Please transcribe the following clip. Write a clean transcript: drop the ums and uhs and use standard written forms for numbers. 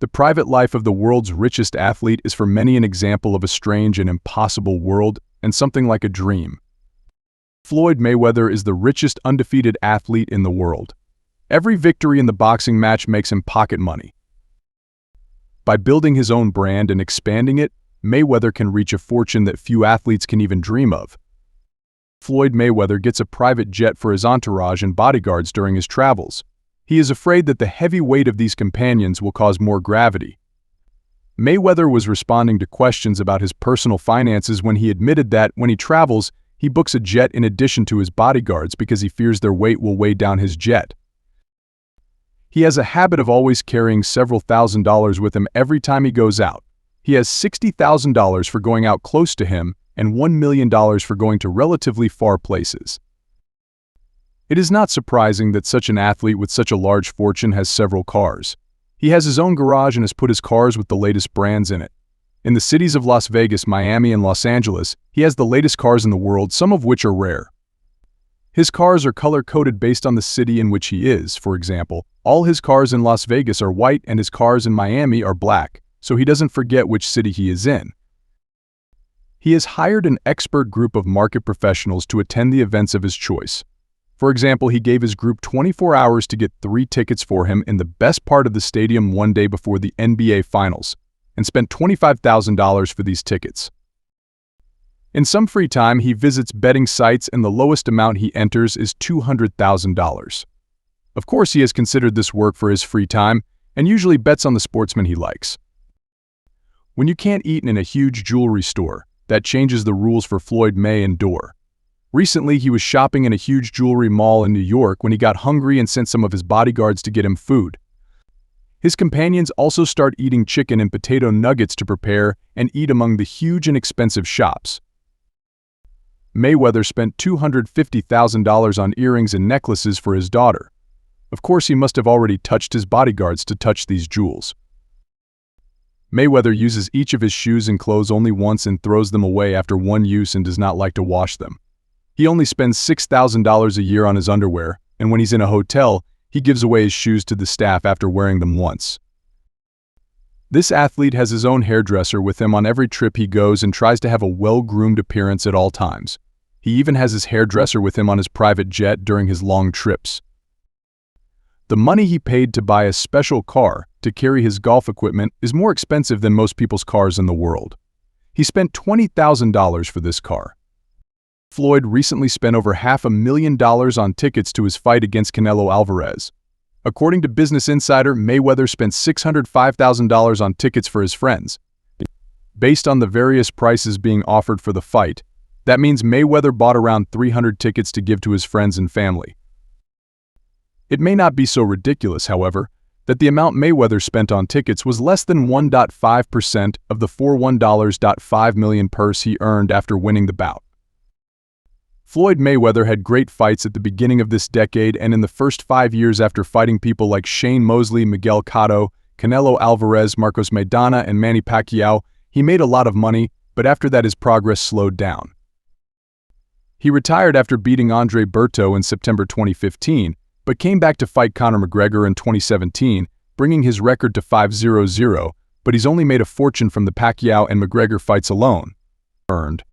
The private life of the world's richest athlete is for many an example of a strange and impossible world and something like a dream. Floyd Mayweather is the richest undefeated athlete in the world. Every victory in the boxing match makes him pocket money. By building his own brand and expanding it, Mayweather can reach a fortune that few athletes can even dream of. Floyd Mayweather gets a private jet for his entourage and bodyguards during his travels. He is afraid that the heavy weight of these companions will cause more gravity. Mayweather was responding to questions about his personal finances when he admitted that, when he travels, he books a jet in addition to his bodyguards because he fears their weight will weigh down his jet. He has a habit of always carrying several $1,000s with him every time he goes out. He has $60,000 for going out close to him and $1 million for going to relatively far places. It is not surprising that such an athlete with such a large fortune has several cars. He has his own garage and has put his cars with the latest brands in it. In the cities of Las Vegas, Miami, and Los Angeles, he has the latest cars in the world, some of which are rare. His cars are color-coded based on the city in which he is. For example, all his cars in Las Vegas are white and his cars in Miami are black, so he doesn't forget which city he is in. He has hired an expert group of market professionals to attend the events of his choice. For example, he gave his group 24 hours to get 3 tickets for him in the best part of the stadium one day before the NBA Finals, and spent $25,000 for these tickets. In some free time, he visits betting sites and the lowest amount he enters is $200,000. Of course, he has considered this work for his free time and usually bets on the sportsmen he likes. When you can't eat in a huge jewelry store, that changes the rules for Floyd May and Dor. Recently, he was shopping in a huge jewelry mall in New York when he got hungry and sent some of his bodyguards to get him food. His companions also start eating chicken and potato nuggets to prepare and eat among the huge and expensive shops. Mayweather spent $250,000 on earrings and necklaces for his daughter. Of course, he must have already touched his bodyguards to touch these jewels. Mayweather uses each of his shoes and clothes only once and throws them away after one use and does not like to wash them. He only spends $6,000 a year on his underwear, and when he's in a hotel, he gives away his shoes to the staff after wearing them once. This athlete has his own hairdresser with him on every trip he goes and tries to have a well-groomed appearance at all times. He even has his hairdresser with him on his private jet during his long trips. The money he paid to buy a special car to carry his golf equipment is more expensive than most people's cars in the world. He spent $20,000 for this car. Floyd recently spent over $500,000 on tickets to his fight against Canelo Alvarez. According to Business Insider, Mayweather spent $605,000 on tickets for his friends. Based on the various prices being offered for the fight, that means Mayweather bought around 300 tickets to give to his friends and family. It may not be so ridiculous, however, that the amount Mayweather spent on tickets was less than 1.5% of the $41.5 million purse he earned after winning the bout. Floyd Mayweather had great fights at the beginning of this decade and in the first 5 years after fighting people like Shane Mosley, Miguel Cotto, Canelo Alvarez, Marcos Maidana, and Manny Pacquiao, he made a lot of money, but after that his progress slowed down. He retired after beating Andre Berto in September 2015, but came back to fight Conor McGregor in 2017, bringing his record to 5-0-0, but he's only made a fortune from the Pacquiao and McGregor fights alone. Earned